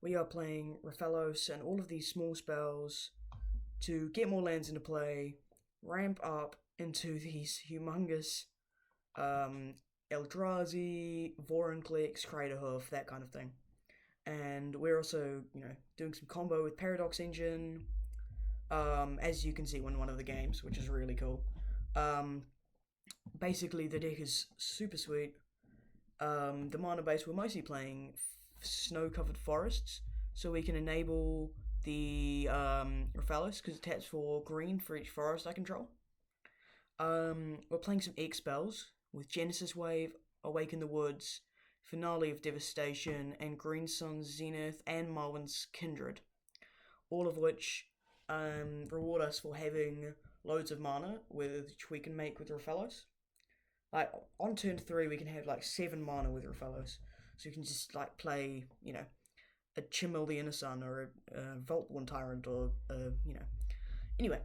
we are playing Rofellos and all of these small spells to get more lands into play, ramp up into these humongous Eldrazi, Vorinclex, Craterhoof, that kind of thing. And we're also, doing some combo with Paradox Engine, as you can see in one of the games, which is really cool. Basically, the deck is super sweet. The mana base, we're mostly playing snow-covered forests, so we can enable the Rofellos, because it taps for green for each forest I control. We're playing some X spells with Genesis Wave, Awaken the Woods, Finale of Devastation, and Green Sun's Zenith and Marwyn's Kindred, all of which reward us for having loads of mana, which we can make with Rofellos. Like, on turn 3, we can have, 7 mana with Rofellos. So you can just, play, a Chimel the Inner Sun, or a Vaultborn Tyrant, or, Anyway,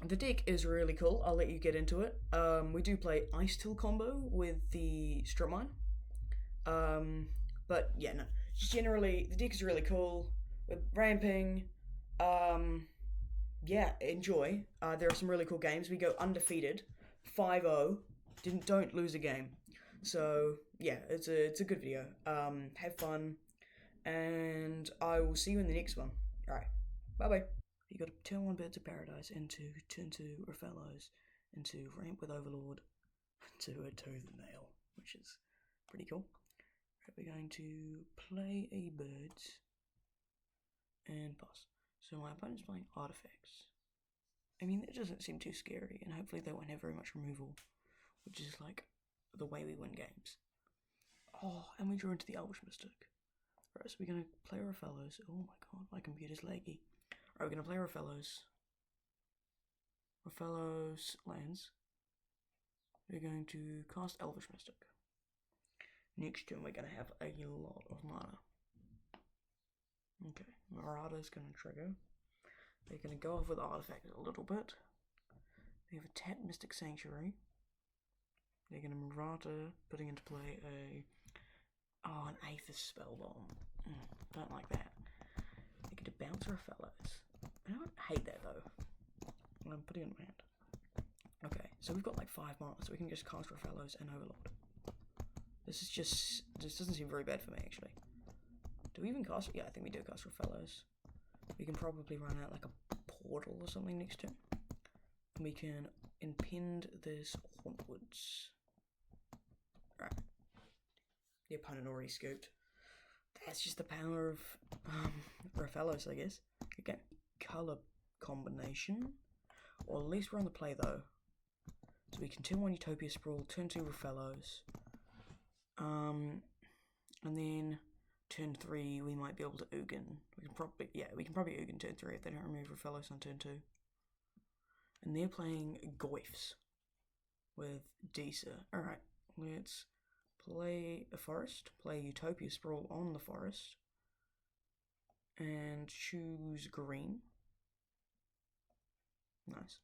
the deck is really cool. I'll let you get into it. We do play Ice Till combo with the Strip Mine. But, yeah, no. Just generally, the deck is really cool. We're ramping. Yeah, enjoy. There are some really cool games. We go undefeated, 5-0. Don't lose a game. So yeah, it's a good video. Have fun, and I will see you in the next one. All right, bye bye. You got to turn 1 Birds of Paradise into turn 2 Rofellos, into ramp with Overlord, to a Tooth Nail, which is pretty cool. Right, we're going to play a birds and pass. So my opponent's playing artifacts. I mean, that doesn't seem too scary, and hopefully they won't have very much removal, which is the way we win games. Oh, and we draw into the Elvish Mystic. Right, so we're going to play Rofellos. Oh my god, my computer's laggy. Right, we're going to play Rofellos. Rofellos lands. We're going to cast Elvish Mystic. Next turn, we're going to have a lot of mana. Okay, Marauder's going to trigger. They're going to go off with Artifact a little bit. They have a tapped Mystic Sanctuary. They're going to Marauder, putting into play an Aethys Spellbomb. Don't like that. They're going to bounce Rofellos. I don't hate that though. I'm putting it in my hand. Okay, so we've got 5 mana, so we can just cast Rofellos and Overlord. This doesn't seem very bad for me actually. Do we even cast? Yeah, I think we do cast Rofellos. We can probably run out a portal or something next turn. And we can impend this Hauntwoods. Right. The opponent already scooped. That's just the power of Rofellos, I guess. Okay. Color combination. Or at least we're on the play though. So we can turn 1 Utopia Sprawl, turn 2 Rofellos. And then turn 3 we might be able to Ugin. We can probably Ugin turn 3 if they don't remove Rofellos on turn 2. And they're playing Goyfs with Deesa. Alright, let's play a forest, play Utopia Sprawl on the forest, and choose green. Nice.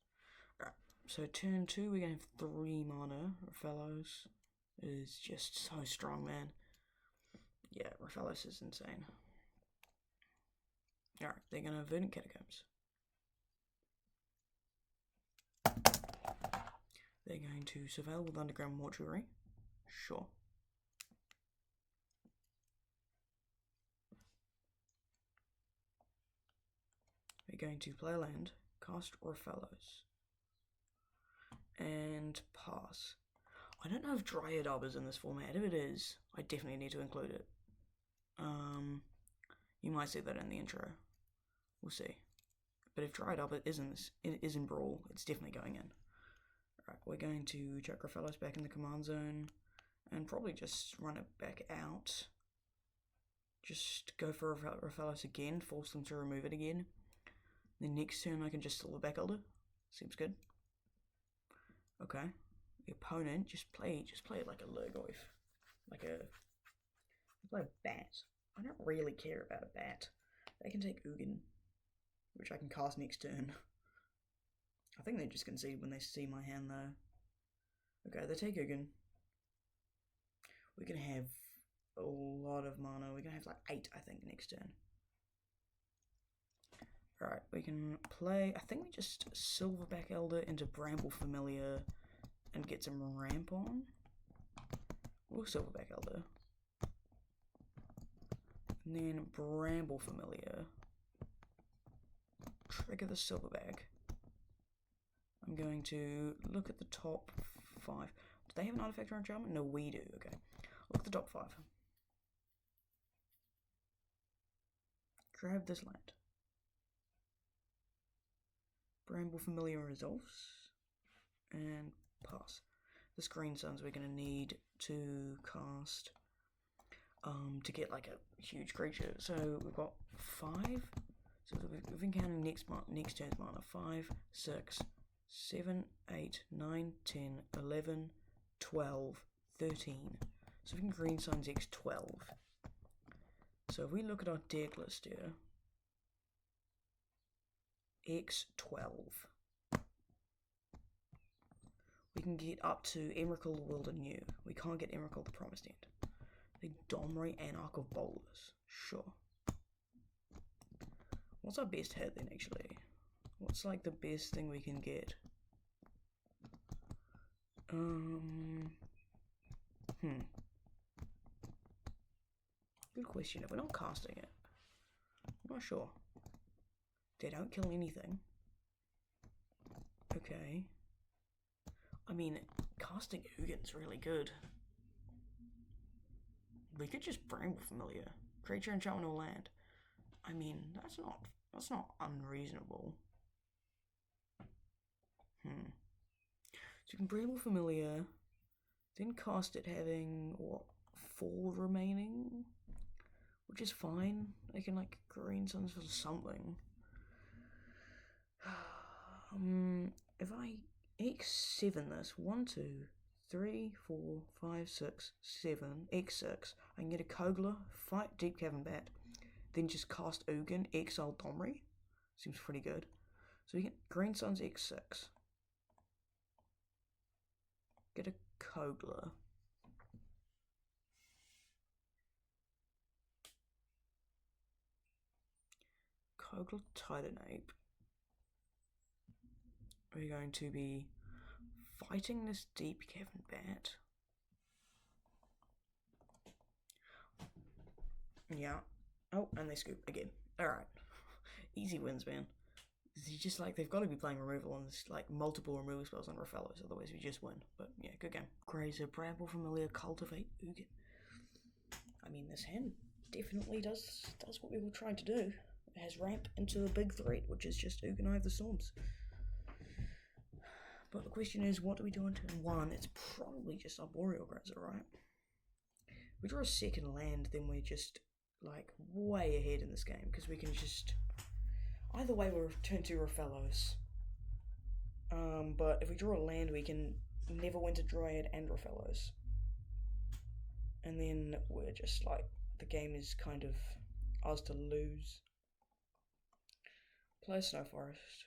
Alright, so turn 2 we're going to have 3 mana. Rofellos is just so strong, man. Yeah, Rofellos is insane. Alright, they're going to Verdant Catacombs. They're going to Surveil with Underground Mortuary. Sure. We're going to play a land, cast Rofellos, and pass. I don't know if Dryad Arbor is in this format. If it is, I definitely need to include it. You might see that in the intro. We'll see. But if Dryad Arbor is in Brawl, it's definitely going in. Alright, we're going to chuck Rofellos back in the command zone and probably just run it back out. Just go for Rofellos again, force them to remove it again. Then next turn I can just Silverback Back Elder. Seems good. Okay. The opponent just play it like a Lurgoyf. Play a bat. I don't really care about a bat. They can take Ugin, which I can cast next turn. I think they just concede when they see my hand though. Okay, they take Ugin. We can have a lot of mana. We're gonna have like 8, I think, next turn. Alright, we can play, I think we just Silverback Elder into Bramble Familiar and get some ramp on. Or Silverback Elder. And then Bramble Familiar. Trigger the Silverback. I'm going to look at the top 5. Do they have an artifact or enchantment? No, we do. Okay. Look at the top 5. Grab this land. Bramble Familiar resolves. And pass. This Green Suns we're going to need to cast to get like a huge creature. So we've got 5. So we've been counting next turn's mana. 5, 6, 7, 8, 9, 10, 11, 12, 13. So we can Green Suns X 12. So if we look at our deck list here, X 12. We can get up to Emrakul the World Anew. We can't get Emrakul the Promised End. The Domri Anarch of Bowlers. Sure. What's our best hit then, actually? What's like the best thing we can get? Good question. If we're not casting it, I'm not sure. They don't kill anything. Okay. I mean, casting Ugin's really good. We could just Bramble Familiar. Creature enchantment or land. I mean, that's not unreasonable. So you can Bramble Familiar, then cast it having, what, 4 remaining? Which is fine. I can, like, Green Suns for something. If I X7 this, 1, 2, 3, 4, 5, 6, 7, X6, I can get a Kogla, fight Deep Cavern Bat, then just cast Ugin, exile Domri. Seems pretty good. So we get Green Suns X6. Get a Kogla. Kogla Titanape. We're going to be fighting this Deep Cavern Bat. Yeah. Oh, and they scoop again. Alright. Easy wins, man. It's just like, they've got to be playing removal on this, like, multiple removal spells on Rofellos, otherwise we just win. But yeah, good game. Grazer, Bramble Familiar, Cultivate, Ugin. I mean, this hand definitely does what we were trying to do. It has ramp into a big threat, which is just Ugin Eye of the Storms. But the question is, what do we do in turn 1? It's probably just Arboreal Grazer, right? If we draw a second land, then we're just, like, way ahead in this game, because we can just... Either way, we'll turn 2 Rofellos. But if we draw a land, we can Neverwinter Dryad and Rofellos. And then we're just, like, the game is kind of ours to lose. Play Snow Forest.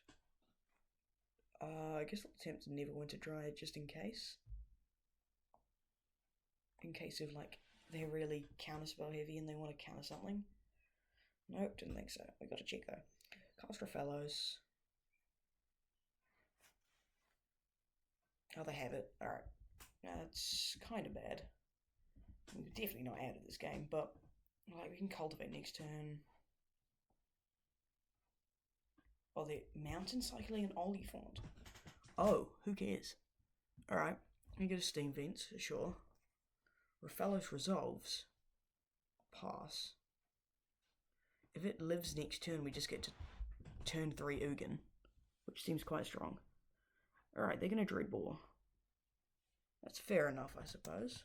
I guess I'll attempt to Neverwinter Dryad just in case. In case of, like, they're really counterspell heavy and they want to counter something. Nope, didn't think so. We got to check though. Cast Rofellos. Oh, they have it. Alright. That's kind of bad. We're definitely not out of this game, but like we can cultivate next turn. Oh, they're mountain cycling an Oliphant. Oh, who cares? Alright, you get a Steam Vent, sure. Rofellos resolves. Pass. If it lives next turn, we just get to turn 3 Ugin, which seems quite strong. Alright, they're going to Dreadbore. That's fair enough, I suppose.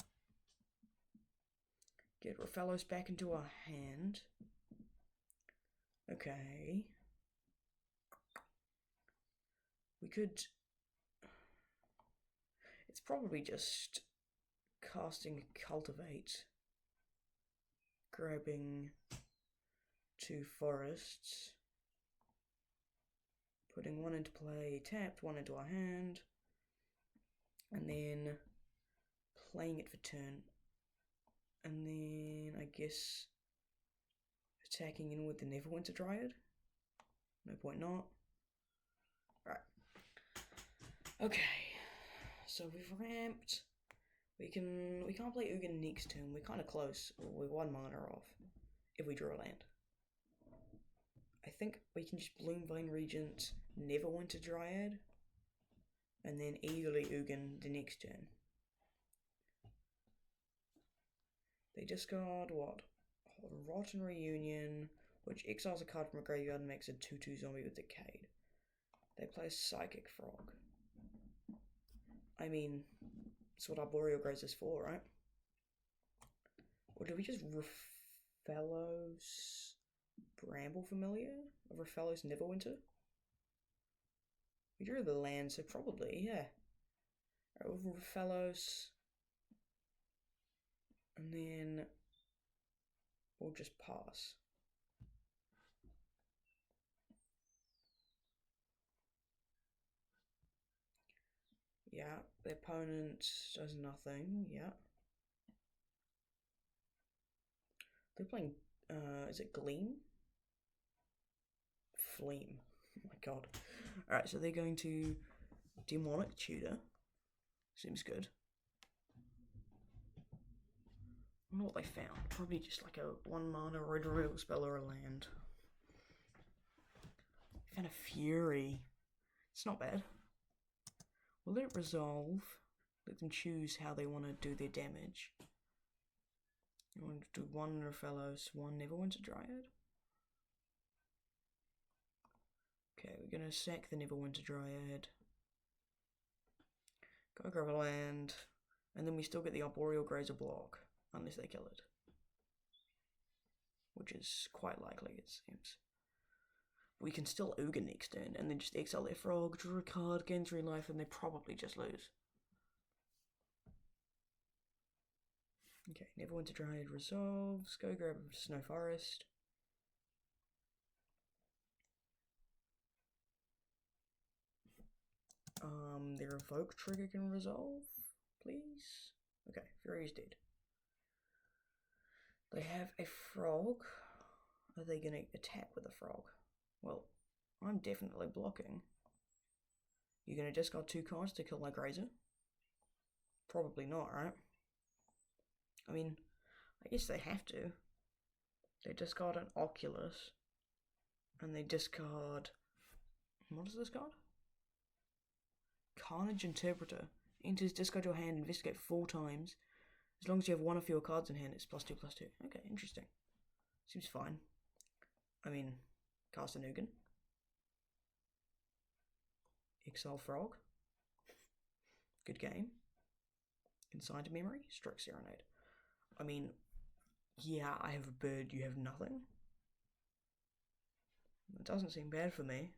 Get Rofellos back into our hand. Okay. We could... It's probably just casting Cultivate, grabbing 2 forests, putting 1 into play tapped, 1 into our hand, and then playing it for turn And then I guess attacking in with the Neverwinter Dryad. No point not. Right. Okay. So we've ramped. We can't play Ugin next turn. We're kind of close. We're 1 mana off if we draw a land. I think we can just Bloomvine Regent, Neverwinter Dryad, and then eagerly Ugin the next turn. They discard what? Rotten Reunion, which exiles a card from a graveyard and makes a 2/2 zombie with Decayed. They play a Psychic Frog. I mean, that's what Arboreal Graze is for, right? Or do we just Rofellos Bramble Familiar? Rofellos Neverwinter? We drew the land, so probably, yeah. Rofellos. And then we'll just pass. Yeah, the opponent does nothing, yeah. They're playing, is it Gleam? Fleam. Oh my god. Alright, so they're going to Demonic Tutor. Seems good. I don't know what they found. Probably just like a 1 mana red riddle spell or a land. They found a Fury. It's not bad. We'll let it resolve. Let them choose how they want to do their damage. You want to do 1 Rofellos, 1 Neverwinter Dryad? Okay, we're going to sack the Neverwinter Dryad. Go grab a land. And then we still get the Arboreal Grazer block. Unless they kill it. Which is quite likely, it seems. We can still Ugin next turn, and then just exile their frog, draw a card, gain 3 life, and they probably just lose. Okay, Neverwinter Dryad resolves. Go grab a Snow Forest. Their Evoke trigger can resolve, please. Okay, Fury is dead. They have a frog. Are they going to attack with a frog? Well, I'm definitely blocking. You're going to discard 2 cards to kill my Grazer? Probably not, right? I mean, I guess they have to. They discard an Oculus. And they discard... What is this card? Carnage Interpreter. Enters, discard your hand, investigate 4 times. As long as you have 1 or fewer cards in hand, it's +2/+2. Okay, interesting. Seems fine. I mean, cast a Ugin. Exile Frog. Good game. Consigned Memory. Strike Serenade. I mean, yeah, I have a bird, you have nothing. It doesn't seem bad for me.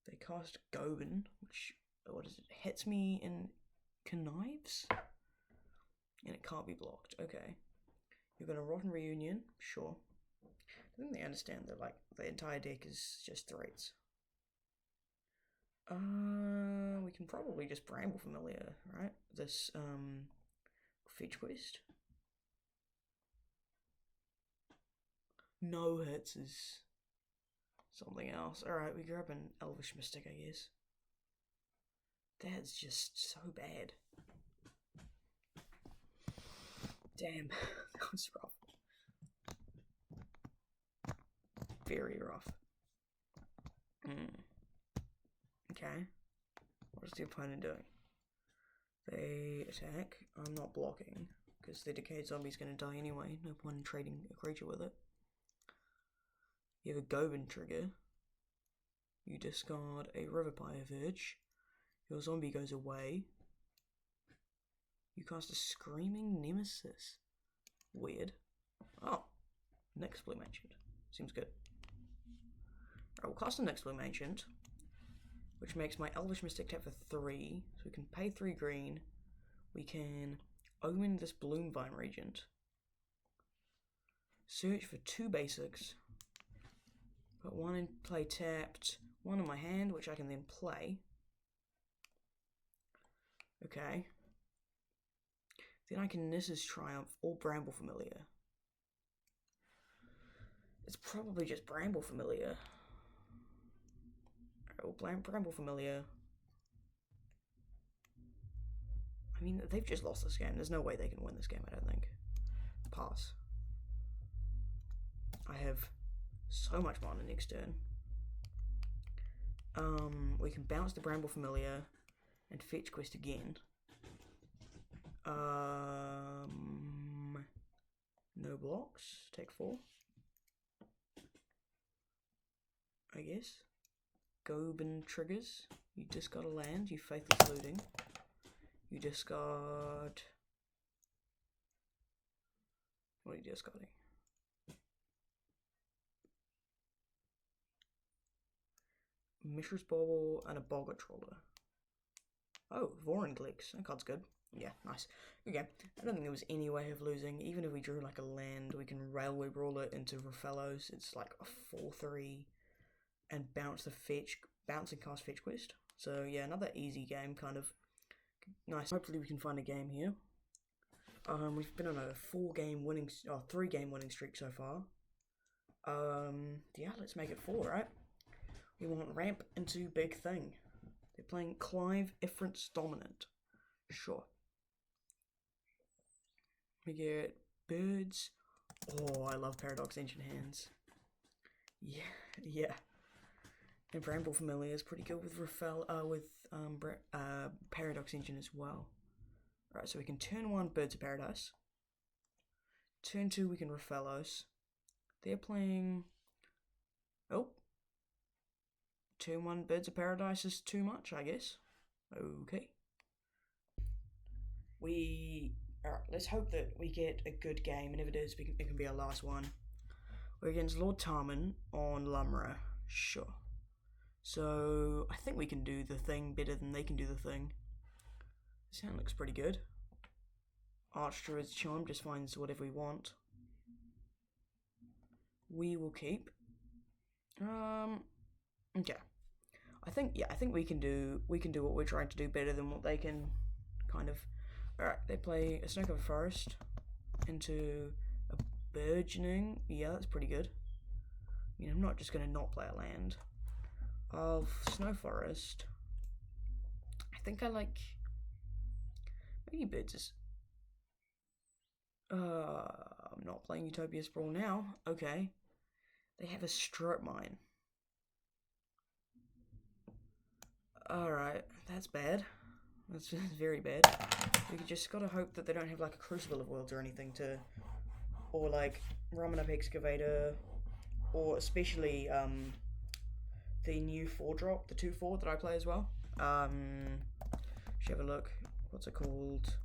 They cast Gobin, which, what is it? Hits me in connives? And it can't be blocked. Okay. You're going to Rotten Reunion. Sure. I think they understand that, like, the entire deck is just threats. We can probably just Bramble Familiar, right? This, Fetch Quest. No hits is something else. Alright, we grab an Elvish Mystic, I guess. That's just so bad. Damn, that was rough. Very rough. Okay. What is the opponent doing? They attack. I'm not blocking, because the Decayed Zombie's going to die anyway. No point in trading a creature with it. You have a Gobin trigger. You discard a Riverpire Verge. Your zombie goes away. You cast a Screaming Nemesis. Weird. Oh, next Bloom Ancient. Seems good. Alright, we'll cast the next Bloom Ancient, which makes my Elvish Mystic tap for 3. So we can pay 3 green. We can Omen this Bloomvine Regent. Search for 2 basics. Put 1 in play tapped. 1 in my hand, which I can then play. Okay. Then I can Niss's Triumph or Bramble Familiar. It's probably just Bramble Familiar. Alright, Bramble Familiar. I mean, they've just lost this game. There's no way they can win this game, I don't think. Pass. I have so much mana next turn. We can bounce the Bramble Familiar and fetch quest again. No blocks. Take 4. I guess. Gobin triggers. You discard a land. You Faithless Looting. You discard. What are you discarding? Mishra's Bauble and a Boggart Troller. Oh, Vorengleeks. That card's good. Yeah, nice. Okay, I don't think there was any way of losing. Even if we drew like a land, we can Railway Brawl it into Rofellos. It's like a 4/3 and bounce and cast fetch quest. So yeah, another easy game, kind of nice. Hopefully we can find a game here. We've been on a 3-game winning streak so far. Yeah, let's make it 4, right? We want ramp into big thing. They're playing Clive Ifrit's Dominant. Sure. We get birds. Oh, I love Paradox Ancient Hands. Yeah. And Bramble Familiar is pretty good with Paradox Engine as well. Right, so we can turn 1 Birds of Paradise. Turn 2 we can Rofellos. They're playing. Oh. Turn 1 Birds of Paradise is too much, I guess. Okay. Alright, let's hope that we get a good game, and if it is, it can be our last one. We're against Lord Tarman on Lumra. Sure. So, I think we can do the thing better than they can do the thing. This hand looks pretty good. Archdruid's Charm just finds whatever we want. We will keep. Okay. I think we can do what we're trying to do better than what they can, kind of. Alright, they play a Snow-Covered Forest into a Burgeoning. Yeah, that's pretty good. I mean, I'm not just going to not play a land. Of Snow Forest, I think I like. Maybe Birds is. I'm not playing Utopia Sprawl now. Okay. They have a Stroke Mine. Alright, that's bad. That's very bad. We just gotta hope that they don't have like a Crucible of Worlds or anything to. Or like Ramen Up Excavator. Or especially the new 4-drop, the 2/4 that I play as well. Should have a look. What's it called?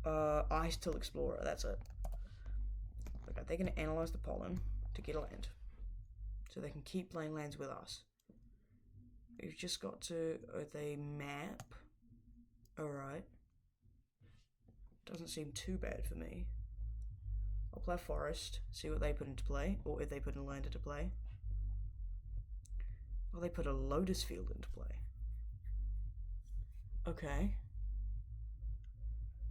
Ice Till Explorer, that's it. Okay, they're gonna analyze the pollen to get a land. So they can keep playing lands with us. We've just got to they map. Alright. Doesn't seem too bad for me. I'll play Forest, see what they put into play, or if they put a land into play. Oh, they put a Lotus Field into play. Okay.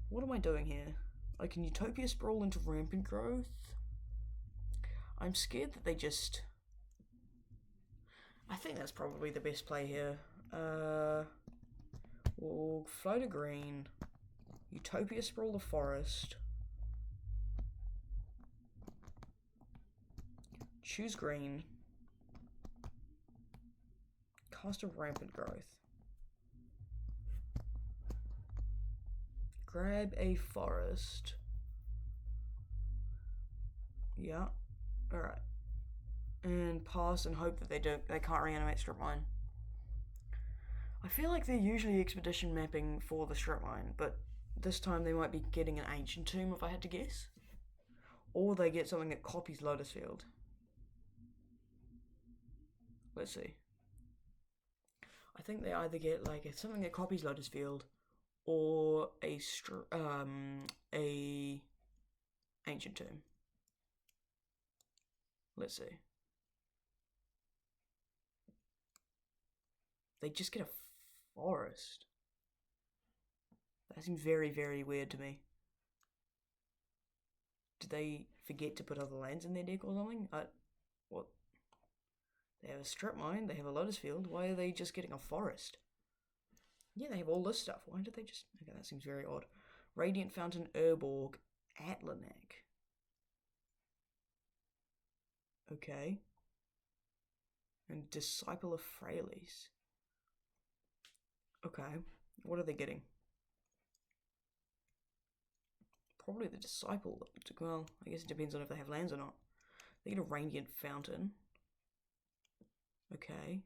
What am I doing here? I can Utopia Sprawl into Rampant Growth. I'm scared that they just. I think that's probably the best play here. We'll float a green. Utopia Sprawl the Forest. Choose green. Cast a Rampant Growth. Grab a forest. Yeah. Alright. And pass and hope that they can't reanimate Strip Mine. I feel like they're usually expedition mapping for the Strip Mine, but this time they might be getting an Ancient Tomb if I had to guess. Or they get something that copies Lotus Field. Let's see. I think they either get like something that copies Lotus Field or a Ancient Tomb. Let's see. They just get a forest. That seems very, very weird to me. Did they forget to put other lands in their deck or something? What? They have a strip mine, they have a lotus field. Why are they just getting a forest? Yeah, they have all this stuff. Why did they just... Okay, that seems very odd. Radiant Fountain, Urborg, Atlanek. Okay. And Disciple of Freyalise. Okay. What are they getting? Probably the Disciple. Well, I guess it depends on if they have lands or not. They get a Radiant Fountain. Okay.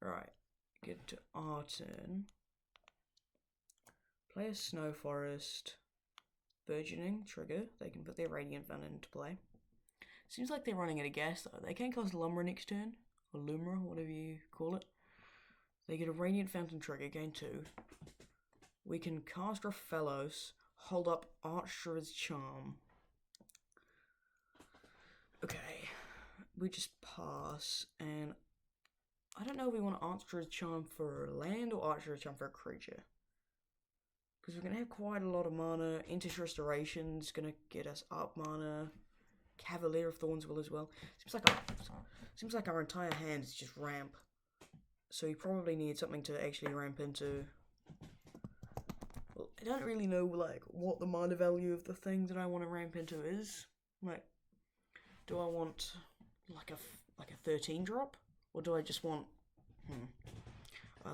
Right. Get to our turn. Play a Snow Forest. Burgeoning, trigger. They can put their Radiant Fountain into play. Seems like they're running out of gas though. They can't cast Lumra next turn. Or Lumra, whatever you call it. They get a Radiant Fountain trigger, gain 2. We can cast Rofellos, hold up Archdruid's Charm. Okay, we just pass, and I don't know if we want Archdruid's Charm for land or Archdruid's Charm for a creature. Because we're going to have quite a lot of mana. Interest Restoration's going to get us up mana. Cavalier of Thorns will as well. Seems like our entire hand is just ramp. So you probably need something to actually ramp into. Well, I don't really know like what the mana value of the thing that I want to ramp into is. Like, do I want like a 13 drop, or do I just want?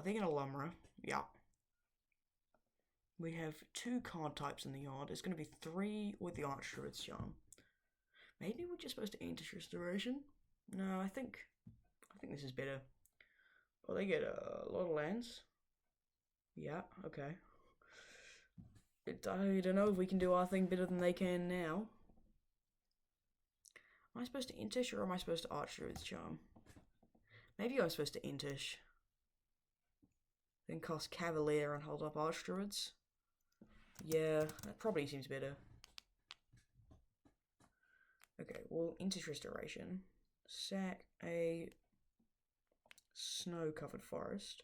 They're gonna Lumra. Yeah. We have 2 card types in the yard. It's going to be 3 with the Archdruid's Charm. Maybe we're just supposed to Interest Restoration. No, I think this is better. Well, they get a lot of lands. Yeah, okay. I don't know if we can do our thing better than they can now. Am I supposed to Intish or am I supposed to Archdruid's Charm? Maybe I'm supposed to Intish. Then cast Cavalier and hold up Archdruids. Yeah, that probably seems better. Okay, well, Interest Restoration. Sack a snow-covered forest.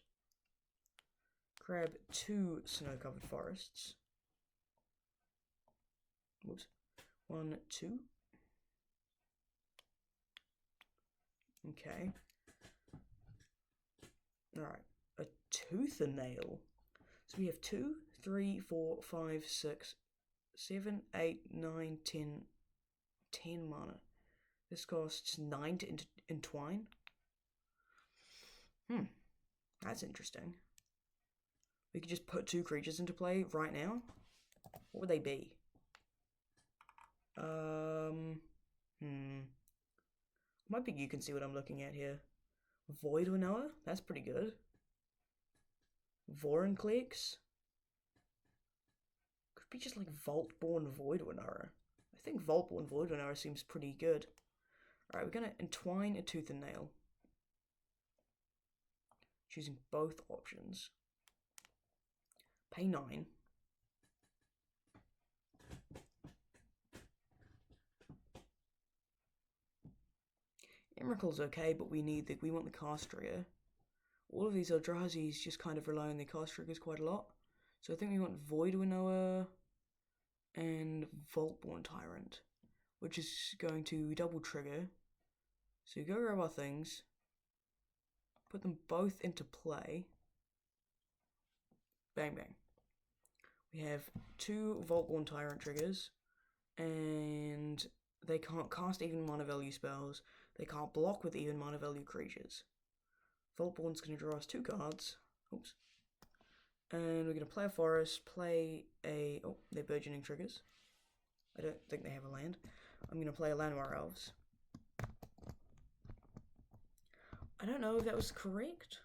Grab 2 snow-covered forests. Whoops. 1, 2. Okay. Alright. A Tooth and Nail. So we have 2, 3, 4, 5, 6, 7, 8, 9, 10 mana. This costs 9 to entwine. That's interesting. We could just put 2 creatures into play right now. What would they be? Might be you can see what I'm looking at here. Void Winnower? That's pretty good. Vorinclex? Could be just like Vaultborn Void Winnower. I think Vaultborn Void Winnower seems pretty good. Alright, we're gonna entwine a Tooth and Nail. Choosing both options. Pay 9. Emerald's okay, but we want the cast trigger. All of these Eldrazi's just kind of rely on their cast triggers quite a lot. So I think we want Void Winnower and Vaultborn Tyrant, which is going to double trigger. So go grab our things, put them both into play. Bang bang. We have 2 Vaultborn Tyrant triggers, and they can't cast even mana value spells. They can't block with even mana value creatures. Vaultborn's going to draw us 2 cards. Oops. And we're going to play a forest, play a... Oh, they're burgeoning triggers. I don't think they have a land. I'm going to play a Llanowar Elves. I don't know if that was correct,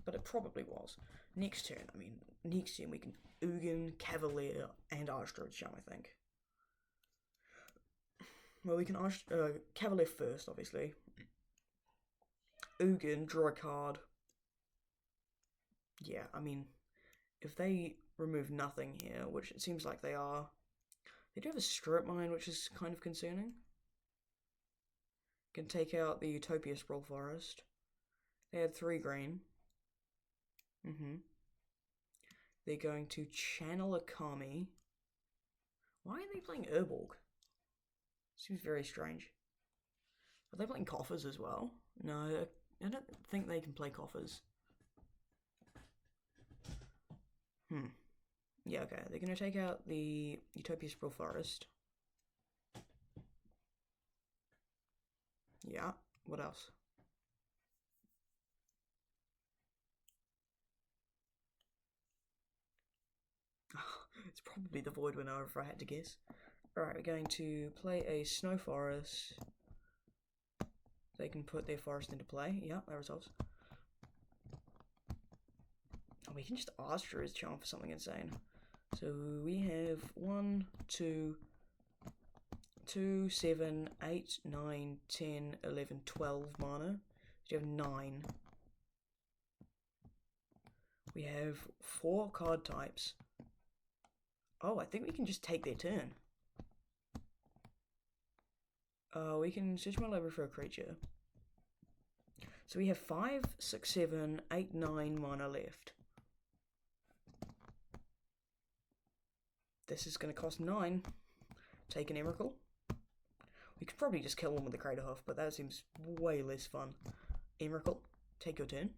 but it probably was. Next turn we can Ugin, Cavalier, and Archdruid's Charm, I think. Well, we can Cavalier first, obviously. Ugin, draw a card. Yeah, I mean, if they remove nothing here, which it seems like they are, they do have a Strip Mine, which is kind of concerning. Can take out the Utopia Sprawl Forest. They had 3 green. They're going to channel a Kami. Why are they playing Urborg? Seems very strange. Are they playing Coffers as well? No, I don't think they can play Coffers. Yeah, okay. They're going to take out the Utopia Sprawl Forest. Yeah, what else? It's probably the Void Winnow if I had to guess. Alright, we're going to play a Snow Forest. They can put their forest into play. Yeah, that resolves. Oh, we can just ask for his charm for something insane. So we have 1, 2, 2, 7, 8, 9, 10, 11, 12 mana. So you have 9. We have 4 card types. Oh, I think we can just take their turn. We can search my library for a creature. So we have 5, 6, 7, 8, 9 mana left. This is going to cost 9. Take an Emrakul. We could probably just kill him with the Crater Hoof, but that seems way less fun. Emrakul, take your turn.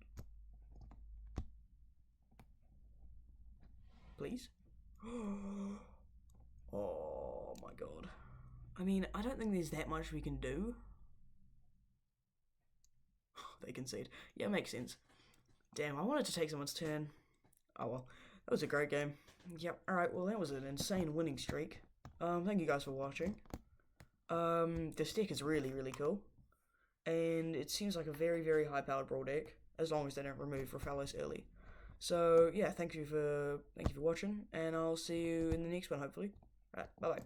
Please. Oh my god. I mean, I don't think there's that much we can do. They concede. Yeah, makes sense. Damn, I wanted to take someone's turn. Oh well, that was a great game. Yep, alright, well that was an insane winning streak. Thank you guys for watching. This deck is really, really cool. And it seems like a very, very high-powered Brawl deck, as long as they don't remove Rofellos early. So, yeah, thank you for watching, and I'll see you in the next one, hopefully. Alright, bye-bye.